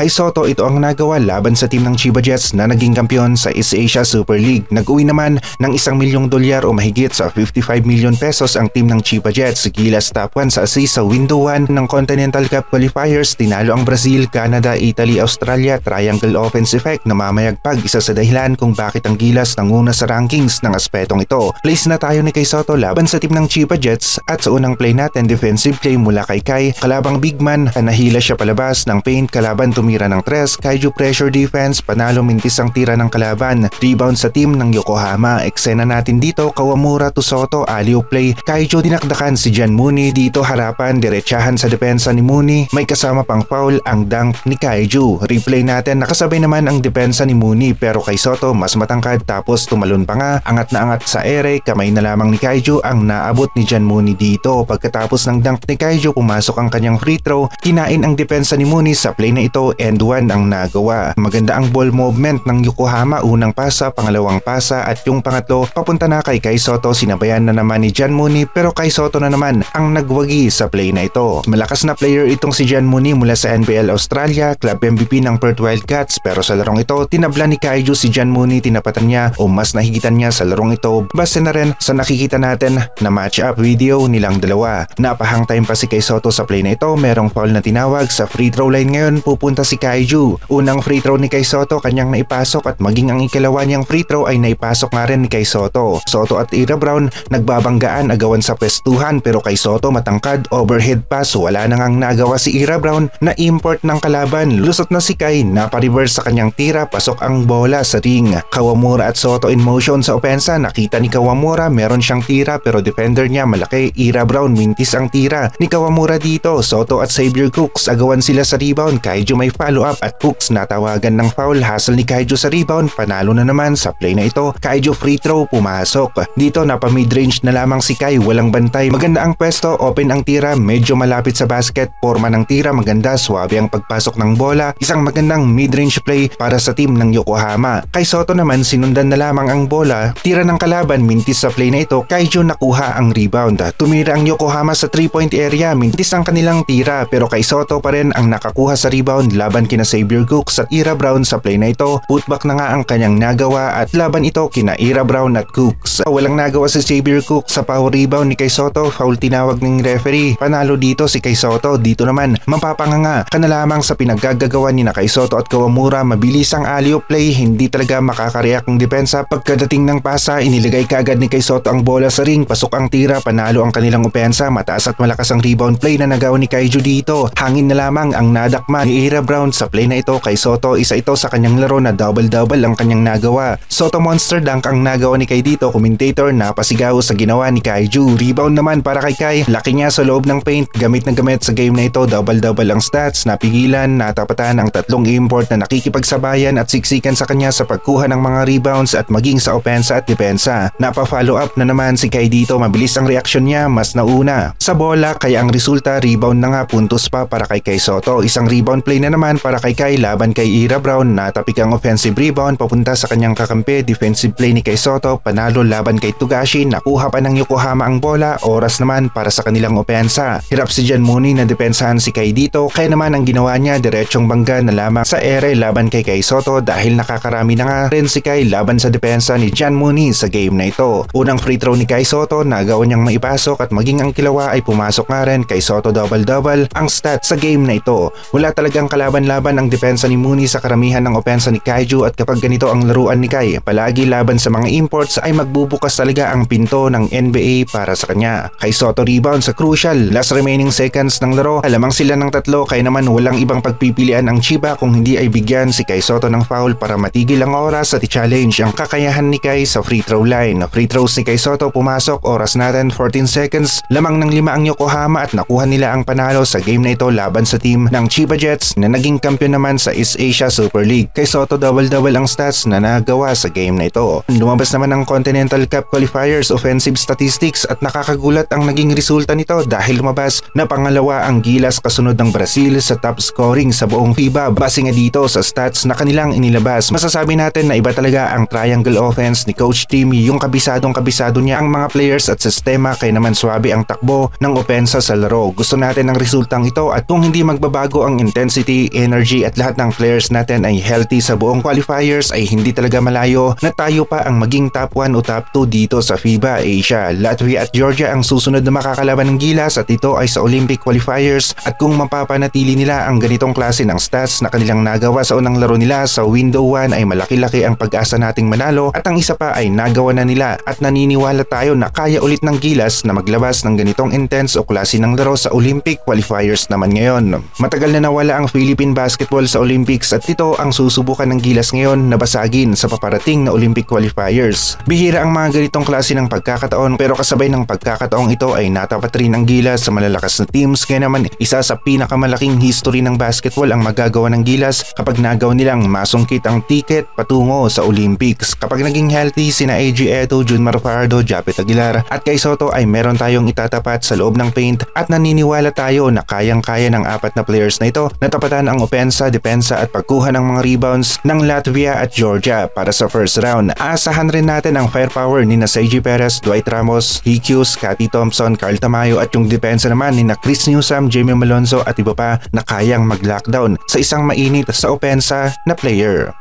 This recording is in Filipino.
Kay Soto ito ang nagawa laban sa team ng Chiba Jets na naging kampiyon sa East Asia Super League. Nag-uwi naman ng $1 milyong o mahigit sa 55 million pesos ang team ng Chiba Jets. Gilas top 1 sa assist sa window 1 ng Continental Cup qualifiers. Tinalo ang Brazil, Canada, Italy, Australia. Triangle offense effect na mamayagpag, isa sa dahilan kung bakit ang Gilas nanguna sa rankings ng aspetong ito. Place na tayo ni Kay Soto laban sa team ng Chiba Jets at sa unang play natin defensive play mula kay Kai. Kalabang big man, nahila siya palabas ng paint, kalaban tumira ng 3. Kaiju pressure defense, panalo mintis ang tira ng kalaban. Rebound sa team ng Yokohama. Eksena natin dito, Kawamura to Soto, alley-oop play. Kaiju dinakdakan si John Mooney dito, harapan, diretsahan sa depensa ni Mooney. May kasama pang foul ang dunk ni Kaiju. Replay natin, nakasabay naman ang depensa ni Mooney pero kay Soto mas matangkad tapos tumalon pa nga. Angat na angat sa ere, kamay na lamang ni Kaiju ang naabot ni John Mooney dito. Pagkatapos ng dunk ni Kaiju, pumasok ang kanyang free throw. Kinain ang depensa ni Mooney sa play na ito, end 1 ang nagawa. Maganda ang ball movement ng Yokohama, unang pasa, pangalawang pasa at yung pangatlo papunta na kay Kay Soto. Sinabayan na naman ni John Mooney pero Kay Soto na naman ang nagwagi sa play na ito. Malakas na player itong si John Mooney mula sa NBL Australia, club MVP ng Perth Wildcats, pero sa larong ito tinabla ni Kaiju si John Mooney, tinapatan niya o mas nahigitan niya sa larong ito. Base na rin sa nakikita natin na match-up video nilang dalawa. Napahang time pa si Kay Soto sa play na ito, merong foul na tinawag sa free throw line. Ngayon pupunta si Kaiju. Unang free throw ni Kay Soto kanyang naipasok at maging ang ikalawa niyang free throw ay naipasok nga rin ni Kay Soto. Soto at Ira Brown nagbabanggaan, agawan sa pwestuhan pero Kay Soto matangkad, overhead pass, wala na ngang nagawa si Ira Brown na import ng kalaban. Lusot na si Kay, napa-reverse sa kanyang tira, pasok ang bola sa ring. Kawamura at Soto in motion sa opensa. Nakita ni Kawamura meron siyang tira pero defender niya malaki. Ira Brown mintis ang tira ni Kawamura dito. Soto at Xavier Cooks agawan sila sa rebound. Kaiju may follow up at Cooks natawagan ng foul. Hustle ni Kaiju sa rebound, panalo na naman sa play na ito. Kaiju free throw, pumasok. Dito napa mid-range na lamang si Kai, walang bantay. Maganda ang pwesto, open ang tira, medyo malapit sa basket. Forma ng tira maganda, swabe ang pagpasok ng bola. Isang magandang mid-range play para sa team ng Yokohama. Kay Soto naman sinundan na lamang ang bola. Tira ng kalaban, mintis sa play na ito. Kaiju nakuha ang rebound. Tumira ang Yokohama sa 3-point area, mintis ang kanilang tira pero Kay Soto pa rin ang nakakuha sa rebound laban kina Xavier Cooks at Ira Brown sa play na ito. Putback na nga ang kanyang nagawa at laban ito kina Ira Brown at Cooks. Walang nagawa si Xavier Cooks sa power rebound ni Kay Soto. Foul tinawag ng referee. Panalo dito si Kay Soto. Dito naman mapapanganga ka na lamang sa pinaggagawa ni na Kay Soto at Kawamura. Mabilis ang alley-oop play, hindi talaga makakareact ng depensa. Pagkadating ng pasa, inilagay kaagad ni Kay Soto ang bola sa ring. Pasok ang tira, panalo ang kanilang opensa. Mataas at malakas ang rebound play na nagawa ni Kaiju dito. Hangin na lamang ang nadakma ni Ira Brown sa play na ito. Kay Soto, isa ito sa kanyang laro na double-double ang kanyang nagawa. Soto monster dunk ang nagawa ni Kay dito. Commentator napasigaw sa ginawa ni Kaiju. Rebound naman para kay Kai. Laki niya sa loob ng paint. Gamit na gamit sa game na ito. Double-double ang stats. Napigilan, natapatan ang tatlong import na nakikipagsabayan at siksikan sa kanya sa pagkuha ng mga rebounds at maging sa opensa at depensa. Napa-follow up na naman si Kai dito. Mabilis ang reaksyon niya, mas nauna sa bola kaya ang resulta rebound na nga, puntos pa para kay Kay Soto. Isang rebound play na naman para kay Kai laban kay Ira Brown. Natapik ang offensive rebound papunta sa kanyang kakampi. Defensive play ni Kay Soto, panalo laban kay Tugashi. Nakuha pa ng Yokohama ang bola. Oras naman para sa kanilang opensa. Hirap si John Mooney na depensahan si Kai dito. Kaya naman ang ginawa niya, diretsong bangga na lamang sa ere laban kay Kay Soto dahil nakakarami na nga rin si Kai laban sa depensa ni John Mooney sa game na ito. Unang free throw ni Kay Soto, nagawa niyang maipasok at maging ang kilawa ay pumasok nga rin. Kay Soto double-double ang stats sa game na ito. Wala talagang kalaban-laban ang depensa ni Mooney sa karamihan ng opensa ni Kaiju at kapag ganito ang laruan ni Kai, palagi laban sa mga imports ay magbubukas talaga ang pinto ng NBA para sa kanya. Kay Soto rebound sa crucial last remaining seconds ng laro. Alamang sila ng tatlo kaya naman walang ibang pagpipilian ang Chiba kung hindi ay bigyan si Kay Soto ng foul para matigil ang oras at i-challenge ang kakayahan ni Kai sa free throw line. Free throws ni Kay Soto pumasok, oras natin 14 seconds. Lamang ng 5 ang Yokohama at nakuha nila ang panalo sa game na ito laban sa team ng Chiba Jets na naging kampiyon naman sa East Asia Super League. Kay Soto double-double ang stats na nagawa sa game na ito. Lumabas naman ang Continental Cup qualifiers offensive statistics at nakakagulat ang naging resulta nito dahil lumabas na pangalawa ang Gilas kasunod ng Brazil sa top scoring sa buong FIBA. Base nga dito sa stats na kanilang inilabas, masasabi natin na iba talaga ang triangle offense ni Coach Tim. Yung kabisado niya ang mga players at sistema kaya naman swabe ang takbo ng opensa sa laro. Gusto natin ang resultang ito at kung hindi magbabago ang intensity energy at lahat ng players natin ay healthy sa buong qualifiers, ay hindi talaga malayo na tayo pa ang maging top 1 o top 2 dito sa FIBA Asia. Latvia at Georgia ang susunod na makakalaban ng Gilas at ito ay sa Olympic qualifiers, at kung mapapanatili nila ang ganitong klase ng stats na kanilang nagawa sa unang laro nila sa window 1 ay malaki-laki ang pag-asa nating manalo, at ang isa pa ay nagawa na nila at naniniwala tayo na kaya ulit ng Gilas na maglabas ng ganitong intense o klase ng laro sa Olympic qualifiers naman ngayon. Matagal na nawala ang Philippine basketball sa Olympics at ito ang susubukan ng Gilas ngayon na basagin sa paparating na Olympic qualifiers. Bihira ang mga ganitong klase ng pagkakataon, pero kasabay ng pagkakataong ito ay natapat rin ang Gilas sa malalakas na teams, kaya naman isa sa pinakamalaking history ng basketball ang magagawa ng Gilas kapag nagawa nilang masungkit ang ticket patungo sa Olympics. Kapag naging healthy sina AG Eto, Junmar Fajardo, Japet Aguilar at Kai Sotto ay meron tayong itatapat sa loob ng paint, at naniniwala tayo na kayang-kaya ng apat na players na ito na tapatan ang opensa, depensa at pagkuha ng mga rebounds ng Latvia at Georgia para sa first round. Aasahan rin natin ang firepower ni na Seiji Perez, Dwight Ramos, Hicks, Cathy Thompson, Carl Tamayo at yung depensa naman ni na Chris Newsome, Jamie Malonzo at iba pa na kayang mag-lockdown sa isang mainit sa opensa na player.